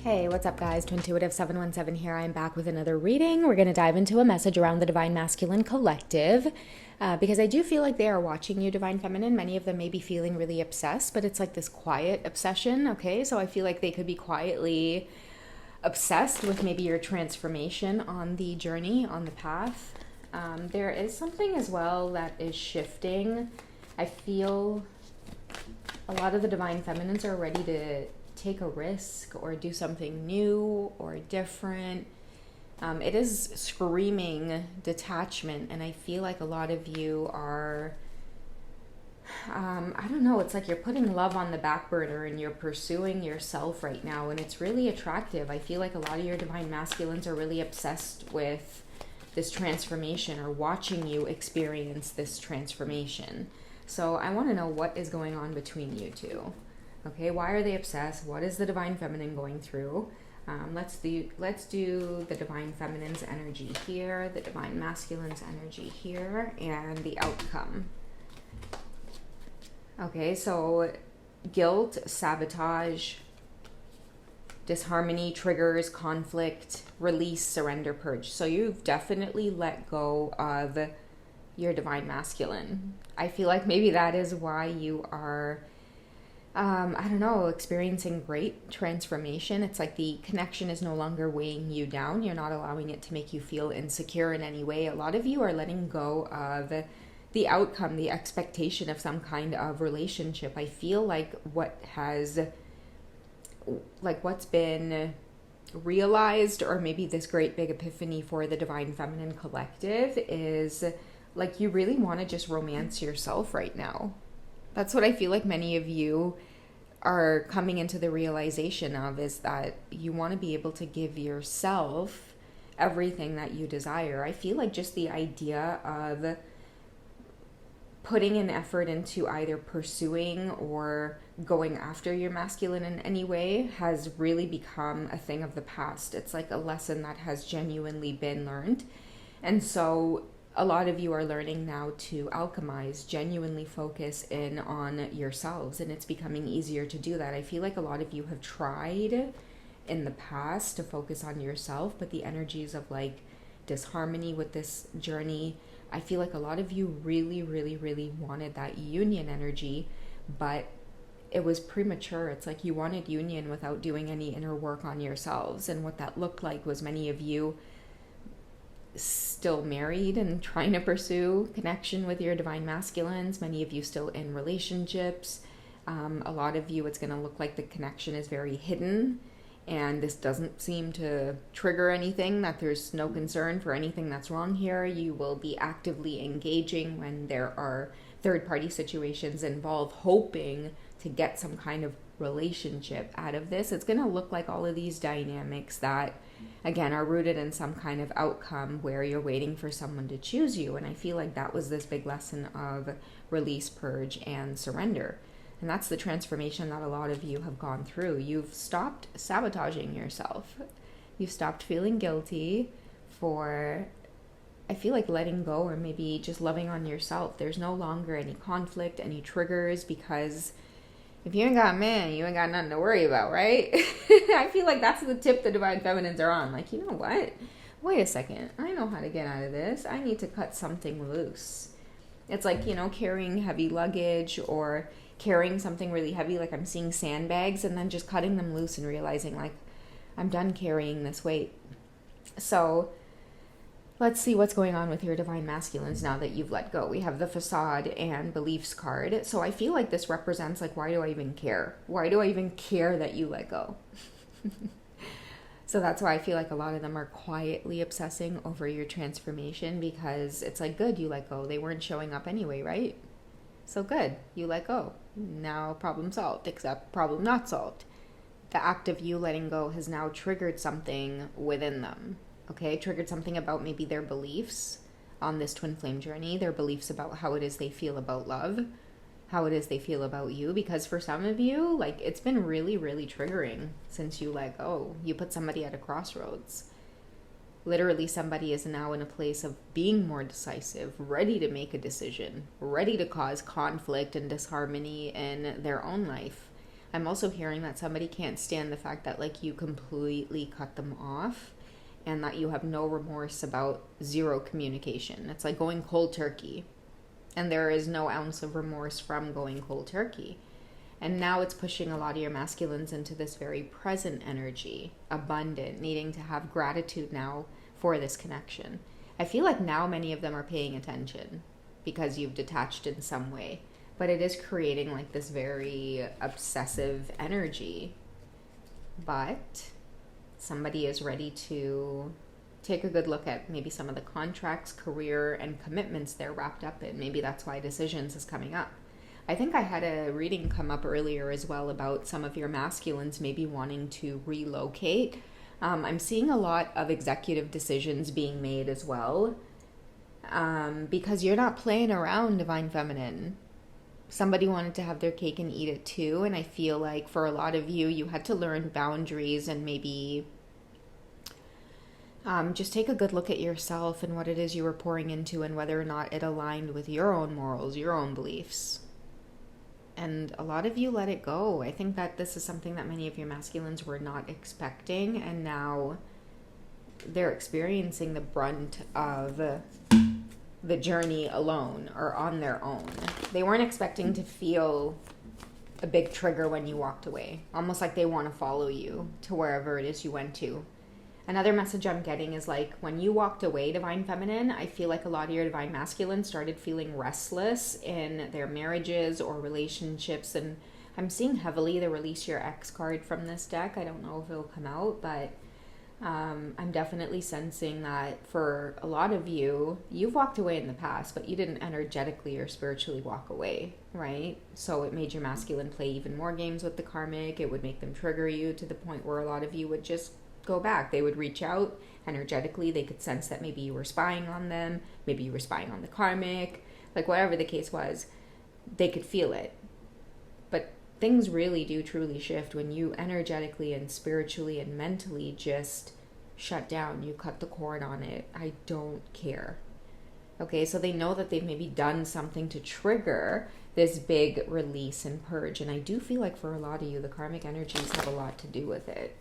Hey, what's up, guys? Twintuitive 717 here. I'm back with another reading. We're going to dive into a message around the Divine Masculine Collective because I do feel like they are watching you, Divine Feminine. Many of them may be feeling really obsessed, but it's like this quiet obsession, okay? So I feel like they could be quietly obsessed with maybe your transformation on the journey, on the path. There is something as well that is shifting. I feel a lot of the Divine Feminines are ready to take a risk or do something new or different. It is screaming detachment, and I feel like a lot of you are, I don't know, it's like you're putting love on the back burner and you're pursuing yourself right now, and it's really attractive. I feel like a lot of your Divine Masculines are really obsessed with this transformation or watching you experience this transformation. So I want to know what is going on between you two. Okay, why are they obsessed? What is the Divine Feminine going through? Let's do the Divine Feminine's energy here, the Divine Masculine's energy here, and the outcome. Okay, so guilt, sabotage, disharmony, triggers, conflict, release, surrender, purge. So you've definitely let go of your Divine Masculine. I feel like maybe that is why you are I don't know, experiencing great transformation. It's like the connection is no longer weighing you down. You're not allowing it to make you feel insecure in any way. A lot of you are letting go of the outcome, the expectation of some kind of relationship. I feel like what's been realized, or maybe this great big epiphany for the Divine Feminine Collective, is like you really want to just romance yourself right now. That's what I feel like many of you are coming into the realization of, is that you want to be able to give yourself everything that you desire. I feel like just the idea of putting an effort into either pursuing or going after your masculine in any way has really become a thing of the past. It's like a lesson that has genuinely been learned. And so a lot of you are learning now to alchemize, genuinely focus in on yourselves, and it's becoming easier to do that. I feel like a lot of you have tried in the past to focus on yourself, but the energies of like disharmony with this journey, I feel like a lot of you really, really, really wanted that union energy, but it was premature. It's like you wanted union without doing any inner work on yourselves, and what that looked like was many of you still married and trying to pursue connection with your Divine Masculines, many of you still in relationships. A lot of you, it's going to look like the connection is very hidden, and this doesn't seem to trigger anything, that there's no concern for anything that's wrong here. You will be actively engaging when there are third-party situations involved, hoping to get some kind of relationship out of this. It's going to look like all of these dynamics that, again, are rooted in some kind of outcome where you're waiting for someone to choose you. And I feel like that was this big lesson of release, purge, and surrender. And that's the transformation that a lot of you have gone through. You've stopped sabotaging yourself. You've stopped feeling guilty for, I feel like, letting go, or maybe just loving on yourself. There's no longer any conflict, any triggers, because if you ain't got a man, you ain't got nothing to worry about, right? I feel like that's the tip the Divine Feminines are on. Like, you know what? Wait a second. I know how to get out of this. I need to cut something loose. It's like, you know, carrying heavy luggage or carrying something really heavy. Like I'm seeing sandbags and then just cutting them loose and realizing, like, I'm done carrying this weight. So let's see what's going on with your Divine Masculines now that you've let go. We have the Facade and Beliefs card. So I feel like this represents, like, why do I even care? Why do I even care that you let go? So that's why I feel like a lot of them are quietly obsessing over your transformation, because it's like, good, you let go. They weren't showing up anyway, right? So good, you let go. Now problem solved, except problem not solved. The act of you letting go has now triggered something within them. Okay, triggered something about maybe their beliefs on this twin flame journey, their beliefs about how it is they feel about love, how it is they feel about you. Because for some of you, like, it's been really, really triggering since you let go. You put somebody at a crossroads. Literally, somebody is now in a place of being more decisive, ready to make a decision, ready to cause conflict and disharmony in their own life. I'm also hearing that somebody can't stand the fact that like you completely cut them off and that you have no remorse about zero communication. It's like going cold turkey. And there is no ounce of remorse from going cold turkey. And now it's pushing a lot of your masculines into this very present energy, abundant, needing to have gratitude now for this connection. I feel like now many of them are paying attention because you've detached in some way. But it is creating like this very obsessive energy. But somebody is ready to take a good look at maybe some of the contracts, career, and commitments they're wrapped up in. Maybe that's why decisions is coming up. I think I had a reading come up earlier as well about some of your masculines maybe wanting to relocate. I'm seeing a lot of executive decisions being made as well, because you're not playing around, Divine Feminine. Somebody wanted to have their cake and eat it too, and I feel like for a lot of you, you had to learn boundaries and maybe just take a good look at yourself and what it is you were pouring into and whether or not it aligned with your own morals, your own beliefs. And a lot of you let it go. I think that this is something that many of your masculines were not expecting, and now they're experiencing the brunt of the journey alone or on their own. They weren't expecting to feel a big trigger when you walked away, almost like they want to follow you to wherever it is you went to. Another message I'm getting is like when you walked away, Divine Feminine, I feel like a lot of your Divine Masculine started feeling restless in their marriages or relationships. And I'm seeing heavily the Release Your Ex card from this deck. I don't know if it'll come out, but I'm definitely sensing that for a lot of you, you've walked away in the past, but you didn't energetically or spiritually walk away, right? So it made your masculine play even more games with the karmic. It would make them trigger you to the point where a lot of you would just go back. They would reach out energetically. They could sense that maybe you were spying on them, maybe you were spying on the karmic, like whatever the case was, they could feel it. But things really do truly shift when you energetically and spiritually and mentally just shut down. You cut the cord on it. I don't care. Okay, so they know that they've maybe done something to trigger this big release and purge. And I do feel like for a lot of you, the karmic energies have a lot to do with it.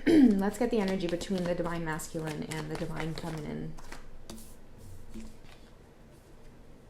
Let's get the energy between the Divine Masculine and the Divine Feminine.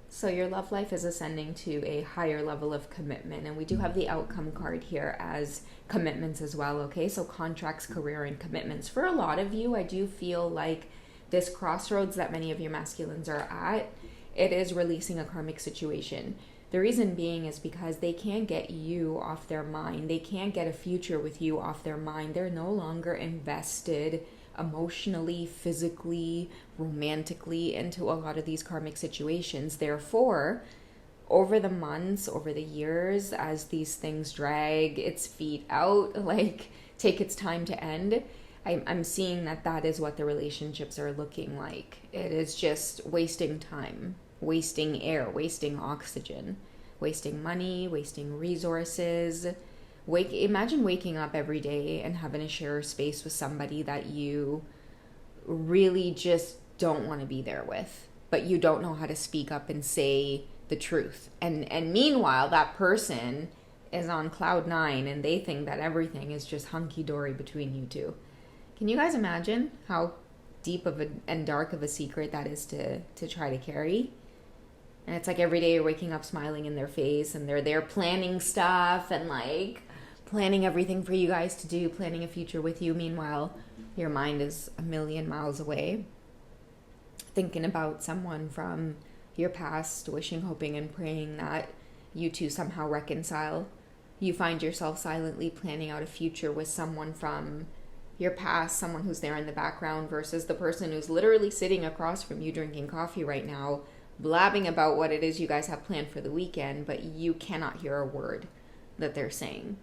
So your love life is ascending to a higher level of commitment. And we do have the outcome card here as commitments as well, okay? So contracts, career, and commitments. For a lot of you, I do feel like this crossroads that many of your masculines are at, it is releasing a karmic situation. The reason being is because they can't get you off their mind. They can't get a future with you off their mind. They're no longer invested emotionally, physically, romantically into a lot of these karmic situations. Therefore, over the months, over the years, as these things drag its feet out, like take its time to end, I'm seeing that is what the relationships are looking like. It is just wasting time, wasting air, wasting oxygen, wasting money, wasting resources. Imagine waking up every day and having to share space with somebody that you really just don't want to be there with, but you don't know how to speak up and say the truth. And meanwhile, that person is on cloud nine and they think that everything is just hunky-dory between you two. Can you guys imagine how deep of and dark of a secret that is to try to carry? And it's like every day you're waking up smiling in their face and they're there planning stuff and like planning everything for you guys to do, planning a future with you. Meanwhile, your mind is a million miles away, thinking about someone from your past, wishing, hoping, and praying that you two somehow reconcile. You find yourself silently planning out a future with someone from your past, someone who's there in the background versus the person who's literally sitting across from you drinking coffee right now, blabbing about what it is you guys have planned for the weekend, but you cannot hear a word that they're saying.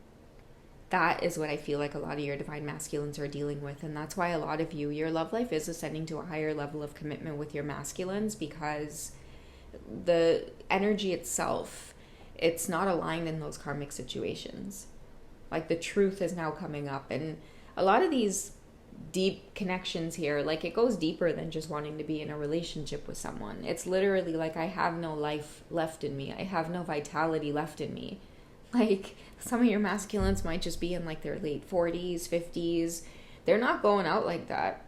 That is what I feel like a lot of your Divine Masculines are dealing with. And that's why a lot of you, your love life is ascending to a higher level of commitment with your masculines, because the energy itself, it's not aligned in those karmic situations. Like the truth is now coming up. And a lot of these deep connections here, like it goes deeper than just wanting to be in a relationship with someone. It's literally like, I have no life left in me. I have no vitality left in me. Like, some of your masculines might just be in like their late 40s, 50s. They're not going out like that.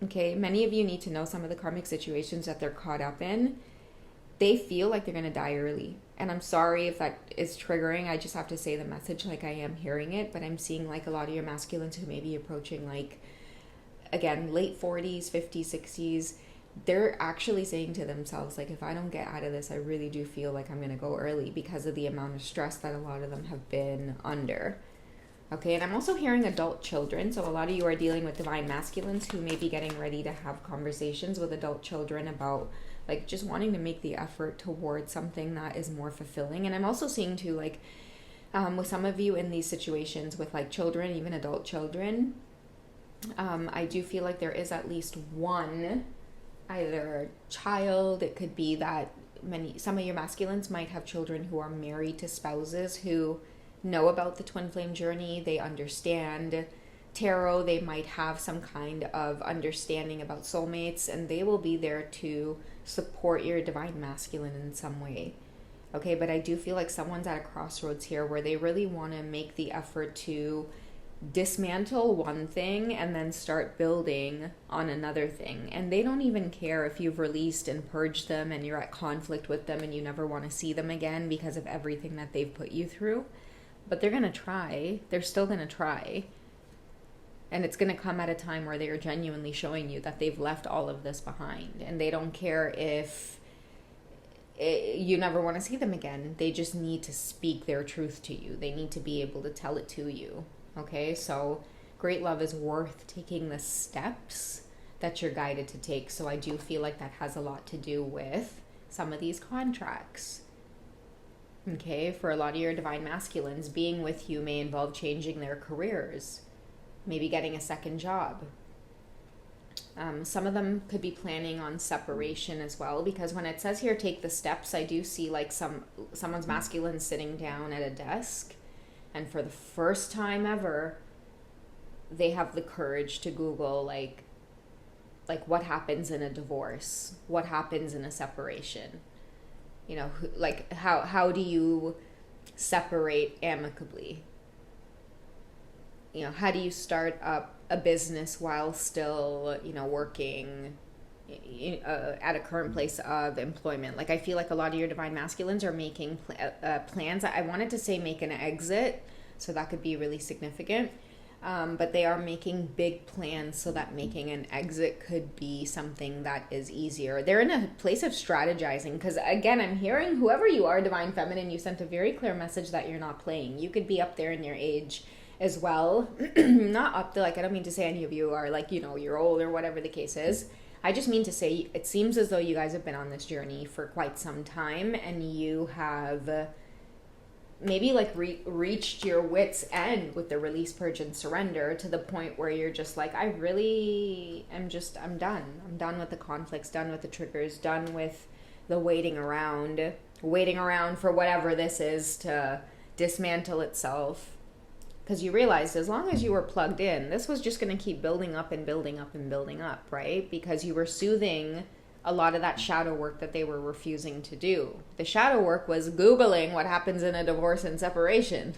Okay, many of you need to know some of the karmic situations that they're caught up in. They feel like they're going to die early. And I'm sorry if that is triggering. I just have to say the message like I am hearing it. But I'm seeing like a lot of your masculines who may be approaching like, again, late 40s, 50s, 60s. They're actually saying to themselves, like, if I don't get out of this, I really do feel like I'm going to go early because of the amount of stress that a lot of them have been under. Okay, and I'm also hearing adult children. So a lot of you are dealing with divine masculines who may be getting ready to have conversations with adult children about like just wanting to make the effort towards something that is more fulfilling. And I'm also seeing too, like, with some of you in these situations with like children, even adult children, I do feel like there is at least one, either child, it could be that some of your masculines might have children who are married to spouses who know about the twin flame journey. They understand tarot. They might have some kind of understanding about soulmates, and they will be there to support your divine masculine in some way. Okay, but I do feel like someone's at a crossroads here where they really want to make the effort to dismantle one thing and then start building on another thing. And they don't even care if you've released and purged them and you're at conflict with them and you never want to see them again because of everything that they've put you through. But they're going to try. They're still going to try. And it's going to come at a time where they are genuinely showing you that they've left all of this behind. And they don't care if you never want to see them again. They just need to speak their truth to you. They need to be able to tell it to you. Okay? So great love is worth taking the steps that you're guided to take. So I do feel like that has a lot to do with some of these contracts. Okay, for a lot of your divine masculines, being with you may involve changing their careers, maybe getting a second job. Some of them could be planning on separation as well, because when it says here, take the steps, I do see like someone's masculine sitting down at a desk, and for the first time ever, they have the courage to Google like what happens in a divorce, what happens in a separation. You know, like how do you separate amicably? You know, how do you start up a business while still, you know, working at a current place of employment? Like, I feel like a lot of your divine masculines are making plans. I wanted to say make an exit, so that could be really significant. But they are making big plans so that making an exit could be something that is easier. They're in a place of strategizing because, again, I'm hearing whoever you are, divine feminine, you sent a very clear message that you're not playing. You could be up there in your age as well. Not up to, like, I don't mean to say any of you are, like, you know, you're old or whatever the case is. I just mean to say it seems as though you guys have been on this journey for quite some time and you have maybe like reached your wit's end with the release, purge, and surrender to the point where you're just like, I'm done. I'm done with the conflicts, done with the triggers, done with the waiting around for whatever this is to dismantle itself. Because you realized as long as you were plugged in, this was just going to keep building up and building up and building up, right? Because you were soothing a lot of that shadow work that they were refusing to do. The shadow work was Googling what happens in a divorce and separation,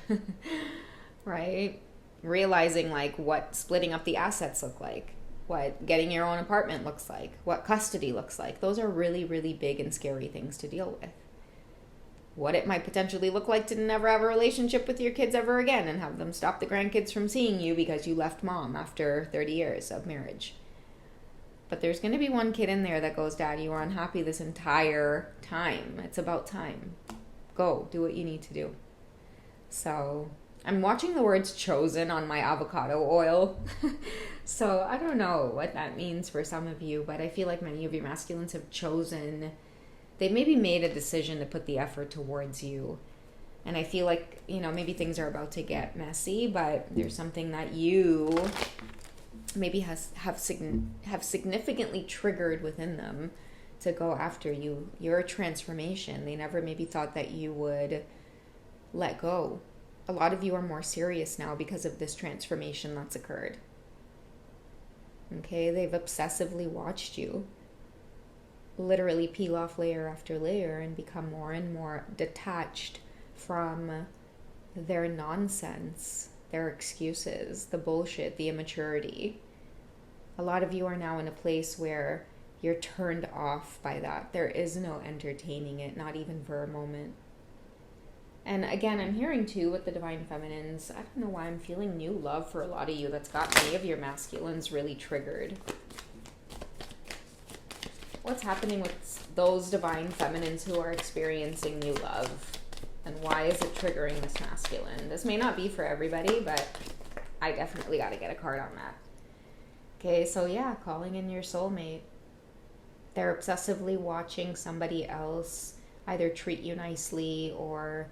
right? Realizing like what splitting up the assets look like, what getting your own apartment looks like, what custody looks like. Those are really, really big and scary things to deal with. What it might potentially look like to never have a relationship with your kids ever again and have them stop the grandkids from seeing you because you left mom after 30 years of marriage. But there's going to be one kid in there that goes, Dad, you were unhappy this entire time. It's about time. Go, do what you need to do. So I'm watching the words chosen on my avocado oil. So I don't know what that means for some of you, but I feel like many of your masculines have chosen, they've maybe made a decision to put the effort towards you. And I feel like, you know, maybe things are about to get messy, but there's something that you maybe have significantly triggered within them to go after you, your transformation. They never maybe thought that you would let go. A lot of you are more serious now because of this transformation that's occurred. Okay, they've obsessively watched you literally peel off layer after layer and become more and more detached from their nonsense, their excuses, the bullshit, the immaturity. A lot of you are now in a place where you're turned off by that. There is no entertaining it, not even for a moment. And again, I'm hearing too with the Divine Feminines, I don't know why I'm feeling new love for a lot of you that's got many of your masculines really triggered. What's happening with those Divine Feminines who are experiencing new love? And why is it triggering this masculine? This may not be for everybody, but I definitely got to get a card on that. Okay, so yeah, calling in your soulmate. They're obsessively watching somebody else either treat you nicely, or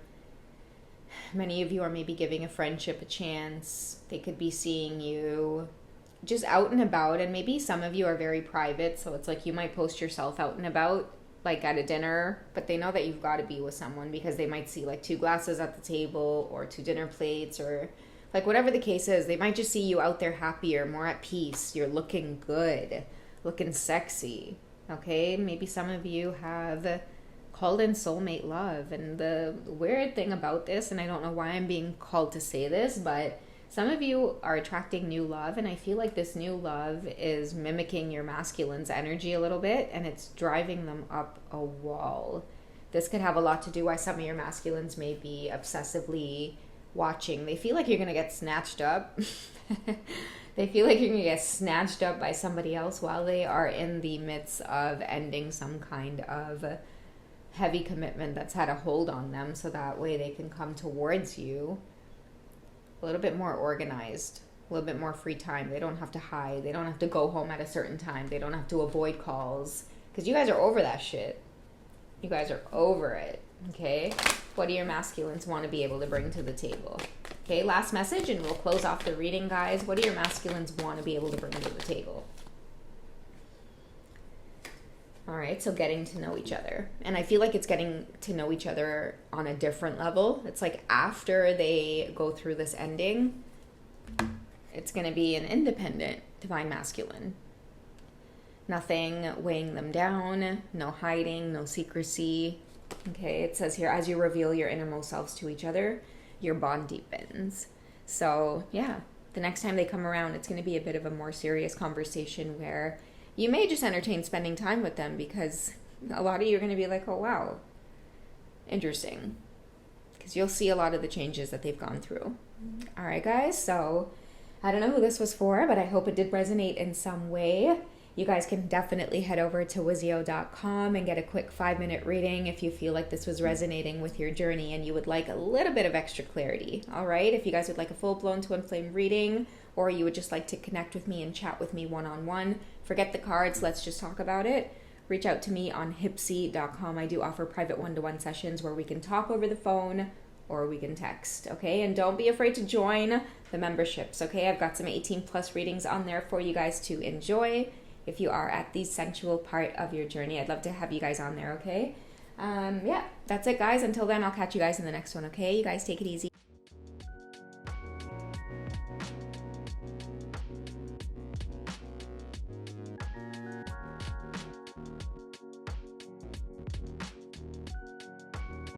many of you are maybe giving a friendship a chance. They could be seeing you just out and about, and maybe some of you are very private, so it's like you might post yourself out and about, like at a dinner, but they know that you've got to be with someone because they might see like 2 glasses at the table or 2 dinner plates, or like whatever the case is. They might just see you out there happier, more at peace. You're looking good, looking sexy. Okay, maybe some of you have called in soulmate love. And the weird thing about this, and I don't know why I'm being called to say this, but some of you are attracting new love, and I feel like this new love is mimicking your masculine's energy a little bit, and it's driving them up a wall. This could have a lot to do why some of your masculines may be obsessively watching. They feel like you're going to get snatched up. They feel like you're going to get snatched up by somebody else while they are in the midst of ending some kind of heavy commitment that's had a hold on them, so that way they can come towards you a little bit more organized, a little bit more free time. They don't have to hide. They don't have to go home at a certain time. They don't have to avoid calls, because you guys are over that shit. You guys are over it, okay? What do your masculines want to be able to bring to the table? Okay, last message, and we'll close off the reading, guys. What do your masculines want to be able to bring to the table? All right, so getting to know each other. And I feel like it's getting to know each other on a different level. It's like after they go through this ending, it's going to be an independent divine masculine. Nothing weighing them down, no hiding, no secrecy. Okay, it says here, as you reveal your innermost selves to each other, your bond deepens. So yeah, the next time they come around, it's going to be a bit of a more serious conversation where you may just entertain spending time with them, because a lot of you are going to be like, oh wow, interesting. Because you'll see a lot of the changes that they've gone through. All right, guys, so I don't know who this was for, but I hope it did resonate in some way. You guys can definitely head over to wizio.com and get a quick 5-minute reading if you feel like this was resonating with your journey and you would like a little bit of extra clarity. All right, if you guys would like a full-blown twin flame reading, or you would just like to connect with me and chat with me one-on-one, forget the cards, let's just talk about it. Reach out to me on hipsy.com. I do offer private one-to-one sessions where we can talk over the phone or we can text, okay? And don't be afraid to join the memberships, okay? I've got some 18+ readings on there for you guys to enjoy. If you are at the sensual part of your journey, I'd love to have you guys on there, okay? Yeah, that's it, guys. Until then, I'll catch you guys in the next one, okay? You guys take it easy.